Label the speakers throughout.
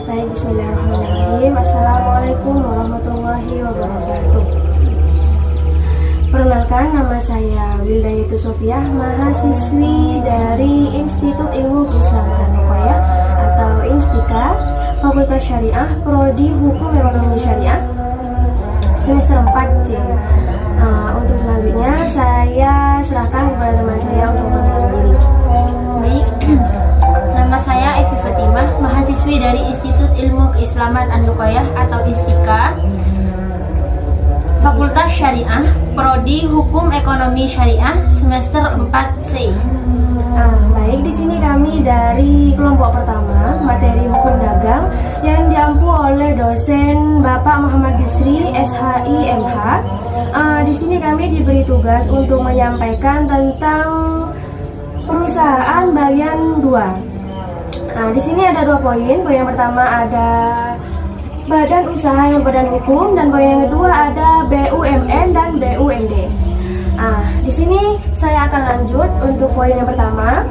Speaker 1: Baik, bismillahirrahmanirrahim. Assalamualaikum warahmatullahi wabarakatuh. Perkenalkan, nama saya Wildayatu Sofiah, mahasiswi dari Institut Ilmu Keislaman dan Ruqayyah atau Instika, Fakultas Syariah, Prodi Hukum Ekonomi Syariah, semester 4C. Untuk selanjutnya saya serahkan kepada teman saya untuk memperkenalkan diri.
Speaker 2: Baik, nama saya Evi Fatimah, mahasiswi dari Institut Ilmu Keislaman dan Ruqayyah atau Instika, Fakultas Syariah, Prodi Hukum Ekonomi Syariah, semester 4C.
Speaker 1: Baik, di sini kami dari kelompok pertama, materi hukum dagang, yang diampu oleh dosen Bapak Muhammad Bisri, SHI, MH. Di sini kami diberi tugas untuk menyampaikan tentang perusahaan bagian 2. Di sini ada 2 poin. Poin yang pertama ada badan usaha yang badan hukum, dan poin yang kedua ada BUMN dan BUMD. Di sini saya akan lanjut untuk poin yang pertama.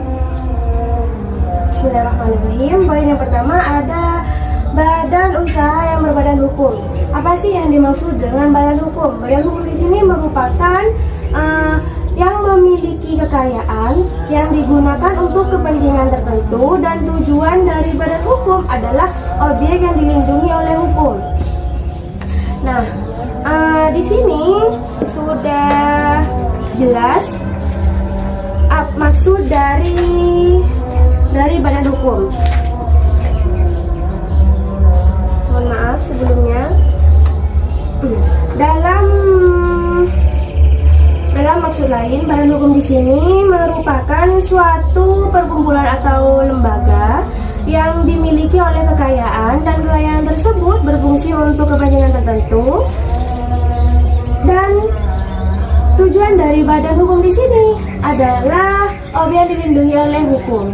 Speaker 1: Bismillahirrahmanirrahim. Poin yang pertama ada badan usaha yang berbadan hukum. Apa sih yang dimaksud dengan badan hukum? Badan hukum di sini merupakan yang memiliki kekayaan yang digunakan untuk kepentingan tertentu, dan tujuan dari badan hukum adalah objek yang dilindungi oleh hukum. Nah, di sini sudah jelas maksud dari badan hukum. Mohon maaf sebelumnya. Dalam maksud lain, badan hukum di sini merupakan suatu perkumpulan atau lembaga yang dimiliki oleh kekayaan, dan kekayaan tersebut berfungsi untuk kepentingan tertentu, dan tujuan dari badan hukum di sini adalah objek yang dilindungi oleh hukum.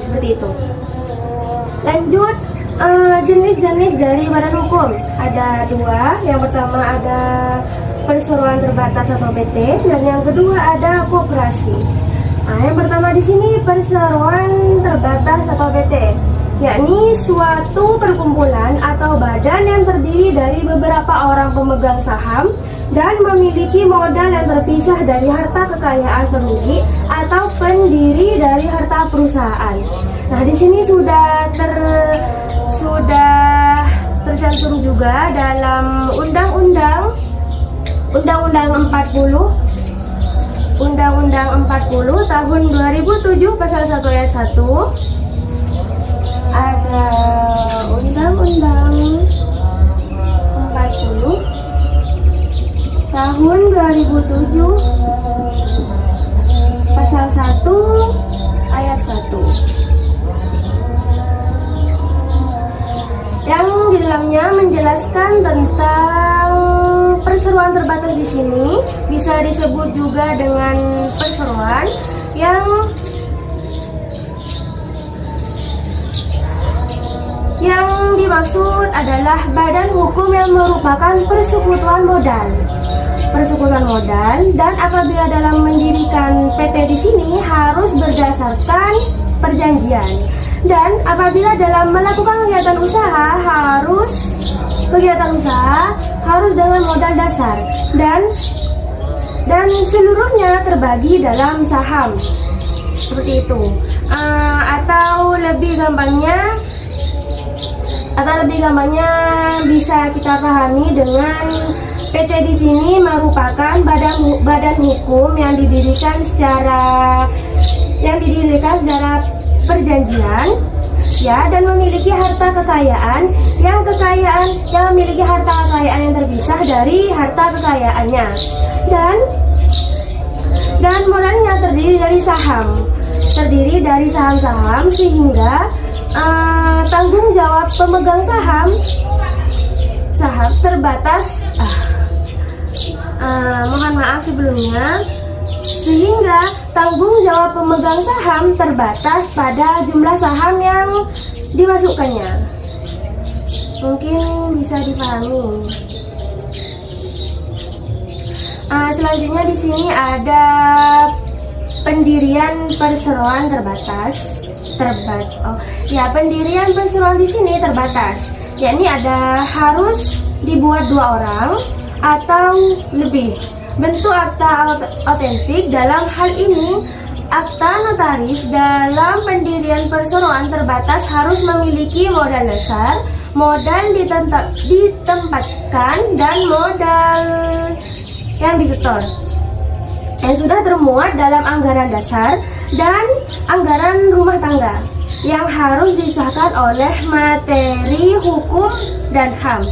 Speaker 1: Seperti itu. Lanjut, jenis-jenis dari badan hukum ada 2. Yang pertama ada perseroan terbatas atau PT, dan yang kedua ada koperasi. Yang pertama di sini perseroan terbatas atau PT, yakni suatu perkumpulan atau badan yang terdiri dari beberapa orang pemegang saham dan memiliki modal yang terpisah dari harta kekayaan pemilik atau pendiri dari harta perusahaan. Nah, di sini sudah tercantum juga dalam Undang-Undang 40 tahun 2007 pasal 1 ayat 1. Ada Undang-Undang 40 tahun 2007 pasal 1 ayat 1, yang di dalamnya menjelaskan tentang perseroan terbatas. Di sini bisa disebut juga dengan perseroan yang dimaksud adalah badan hukum yang merupakan persekutuan modal, dan apabila dalam mendirikan PT di sini harus berdasarkan perjanjian, dan apabila dalam melakukan kegiatan usaha harus dengan modal dasar, dan seluruhnya terbagi dalam saham. Seperti itu. Atau lebih gampangnya bisa kita pahami dengan PT di sini merupakan badan hukum yang didirikan secara perjanjian, ya, dan memiliki harta kekayaan yang memiliki harta kekayaan yang terpisah dari harta kekayaannya, dan modalnya terdiri dari saham-saham, sehingga tanggung jawab pemegang saham terbatas. Mohon maaf sebelumnya. Sehingga tanggung jawab pemegang saham terbatas pada jumlah saham yang dimasukkannya. Mungkin bisa dipahami. Selanjutnya di sini ada pendirian perseroan terbatas. Pendirian perseroan di sini terbatas, yakni harus dibuat 2 orang atau lebih. Bentuk akta otentik dalam hal ini, akta notaris dalam pendirian perseroan terbatas harus memiliki modal dasar, modal ditempatkan, dan modal yang disetor yang sudah termuat dalam anggaran dasar dan anggaran rumah tangga yang harus disahkan oleh Menteri Hukum dan HAM.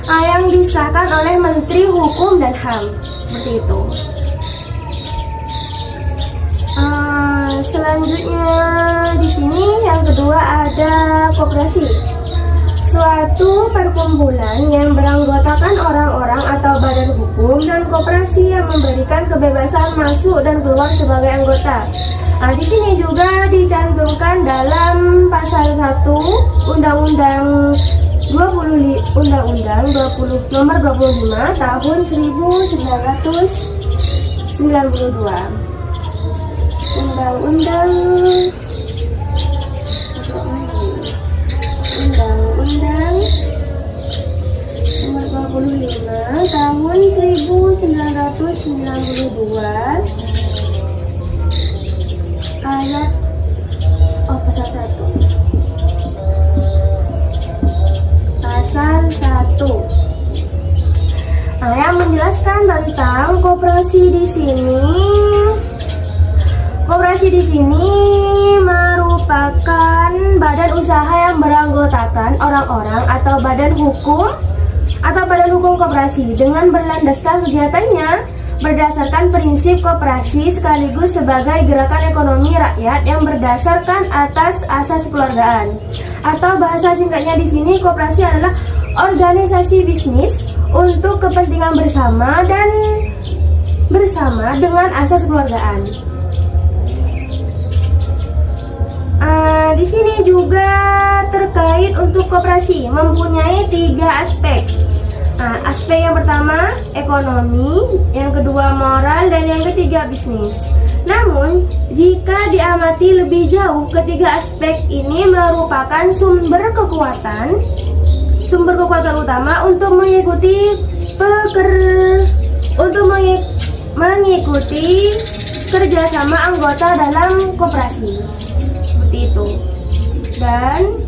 Speaker 1: Yang disahkan oleh Menteri Hukum dan HAM, seperti itu. Selanjutnya di sini yang kedua ada koperasi. Suatu perkumpulan yang beranggotakan orang-orang atau badan hukum dan koperasi yang memberikan kebebasan masuk dan keluar sebagai anggota. Di sini juga dicantumkan dalam pasal 1 Undang-Undang Nomor 25 Tahun 1992. Undang-Undang Nomor 25 Tahun 1992 ayat pasal 1 yang menjelaskan tentang koperasi di sini. Koperasi di sini merupakan badan usaha yang beranggotakan orang-orang atau badan hukum koperasi dengan berlandaskan kegiatannya berdasarkan prinsip koperasi sekaligus sebagai gerakan ekonomi rakyat yang berdasarkan atas asas kekeluargaan. Atau bahasa singkatnya di sini, koperasi adalah organisasi bisnis untuk kepentingan bersama dengan asas kekeluargaan. Di sini juga terkait untuk koperasi mempunyai 3 aspek. Aspek yang pertama ekonomi, yang kedua moral, dan yang ketiga bisnis. Namun, jika diamati lebih jauh, ketiga aspek ini merupakan sumber kekuatan utama untuk mengikuti kerjasama anggota dalam koperasi. Seperti itu. Dan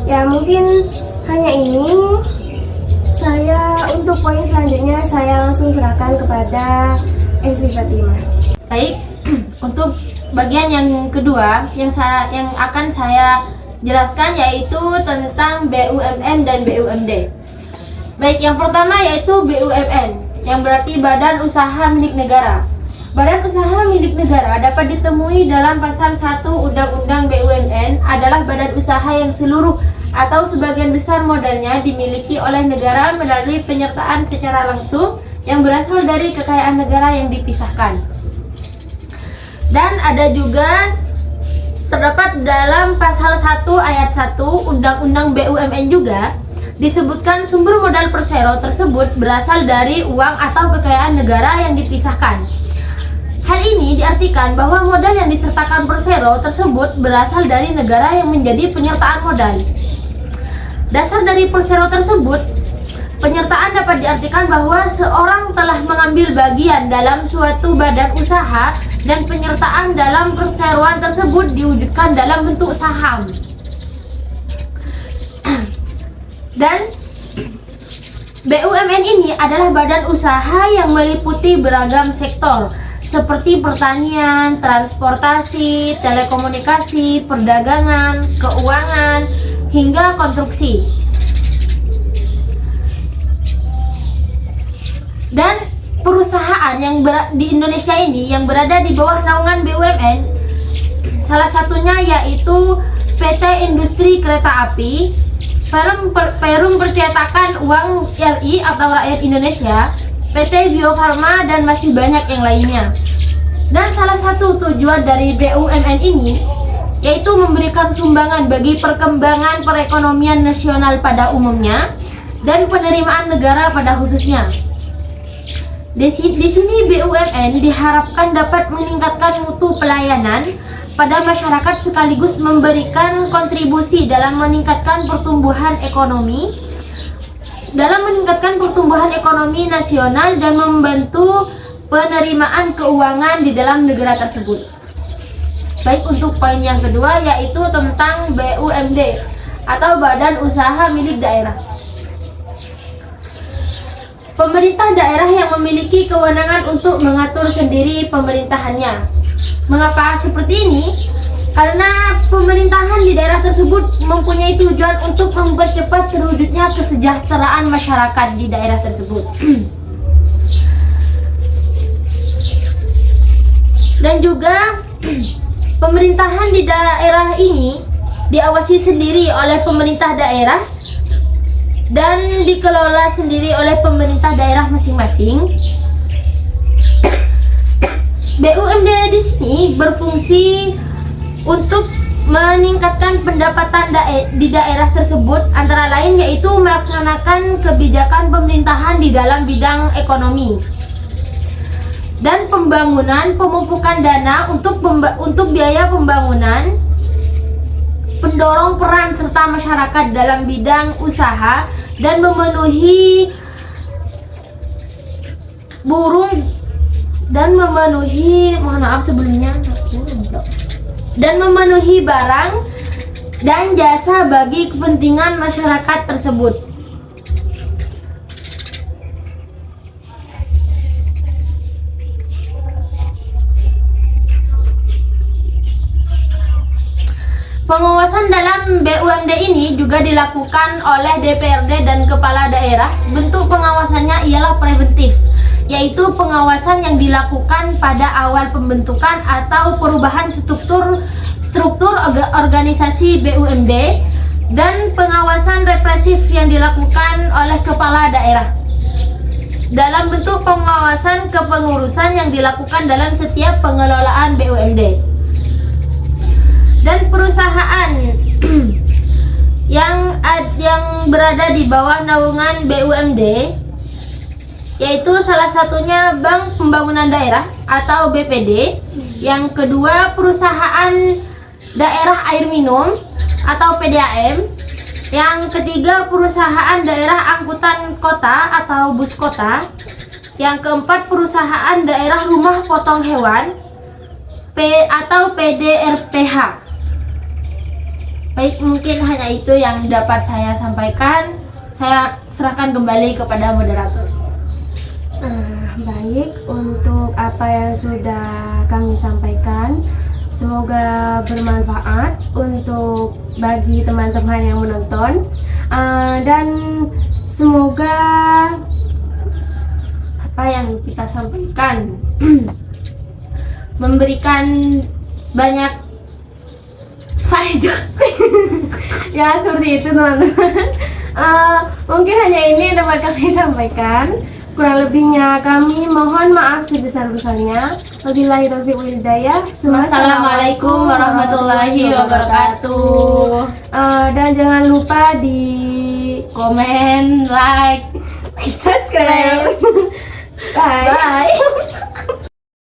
Speaker 1: ya mungkin hanya ini. Untuk poin selanjutnya saya langsung serahkan kepada Evi Fatimah.
Speaker 2: Baik, untuk bagian yang kedua yang akan saya jelaskan yaitu tentang BUMN dan BUMD. Baik, yang pertama yaitu BUMN, yang berarti Badan Usaha Milik Negara. Badan usaha milik negara dapat ditemui dalam pasal 1 Undang-Undang BUMN adalah badan usaha yang seluruh atau sebagian besar modalnya dimiliki oleh negara melalui penyertaan secara langsung yang berasal dari kekayaan negara yang dipisahkan. Dan ada juga terdapat dalam pasal 1 ayat 1 Undang-Undang BUMN juga disebutkan sumber modal persero tersebut berasal dari uang atau kekayaan negara yang dipisahkan. Hal ini diartikan bahwa modal yang disertakan persero tersebut berasal dari negara yang menjadi penyertaan modal. Dasar dari persero tersebut, penyertaan dapat diartikan bahwa seorang telah mengambil bagian dalam suatu badan usaha dan penyertaan dalam perseroan tersebut diwujudkan dalam bentuk saham. Dan BUMN ini adalah badan usaha yang meliputi beragam sektor seperti pertanian, transportasi, telekomunikasi, perdagangan, keuangan, hingga konstruksi. Dan perusahaan yang di Indonesia ini yang berada di bawah naungan BUMN, salah satunya yaitu PT Industri Kereta Api, Perum Percetakan Uang RI atau Rakyat Indonesia, PT Bio Farma, dan masih banyak yang lainnya. Dan salah satu tujuan dari BUMN ini yaitu memberikan sumbangan bagi perkembangan perekonomian nasional pada umumnya dan penerimaan negara pada khususnya. Di sini BUMN diharapkan dapat meningkatkan mutu pelayanan pada masyarakat sekaligus memberikan kontribusi dalam meningkatkan pertumbuhan ekonomi nasional dan membantu penerimaan keuangan di dalam negara tersebut. Baik, untuk poin yang kedua yaitu tentang BUMD atau Badan Usaha Milik Daerah. Pemerintah daerah yang memiliki kewenangan untuk mengatur sendiri pemerintahannya. Mengapa seperti ini? Karena pemerintahan di daerah tersebut mempunyai tujuan untuk mempercepat terwujudnya kesejahteraan masyarakat di daerah tersebut. Dan juga pemerintahan di daerah ini diawasi sendiri oleh pemerintah daerah dan dikelola sendiri oleh pemerintah daerah masing-masing. BUMD di sini berfungsi untuk meningkatkan pendapatan di daerah tersebut, antara lain yaitu melaksanakan kebijakan pemerintahan di dalam bidang ekonomi dan pembangunan, pemupukan dana untuk biaya pembangunan, pendorong peran serta masyarakat dalam bidang usaha dan memenuhi barang dan jasa bagi kepentingan masyarakat tersebut. Pengawasan dalam BUMD ini juga dilakukan oleh DPRD dan Kepala Daerah. Bentuk pengawasannya ialah preventif, yaitu pengawasan yang dilakukan pada awal pembentukan atau perubahan struktur organisasi BUMD, dan pengawasan represif yang dilakukan oleh Kepala Daerah dalam bentuk pengawasan kepengurusan yang dilakukan dalam setiap pengelolaan BUMD. Dan perusahaan yang berada di bawah naungan BUMD yaitu salah satunya Bank Pembangunan Daerah atau BPD, yang kedua perusahaan daerah air minum atau PDAM, yang ketiga perusahaan daerah angkutan kota atau bus kota, yang keempat perusahaan daerah rumah potong hewan atau PDRPH. Baik, mungkin hanya itu yang dapat saya sampaikan. Saya serahkan kembali kepada moderator.
Speaker 1: Baik, untuk apa yang sudah kami sampaikan, semoga bermanfaat untuk bagi teman-teman yang menonton, dan semoga apa yang kita sampaikan memberikan banyak faedah. Ya, seperti itu teman-teman. Mungkin hanya ini yang dapat kami sampaikan. Kurang lebihnya kami mohon maaf sebesar-besarnya. Wabillahi taufiq wal hidayah.
Speaker 2: Wassalamualaikum warahmatullahi wabarakatuh.
Speaker 1: Dan jangan lupa di
Speaker 2: komen, like,
Speaker 1: subscribe. Bye.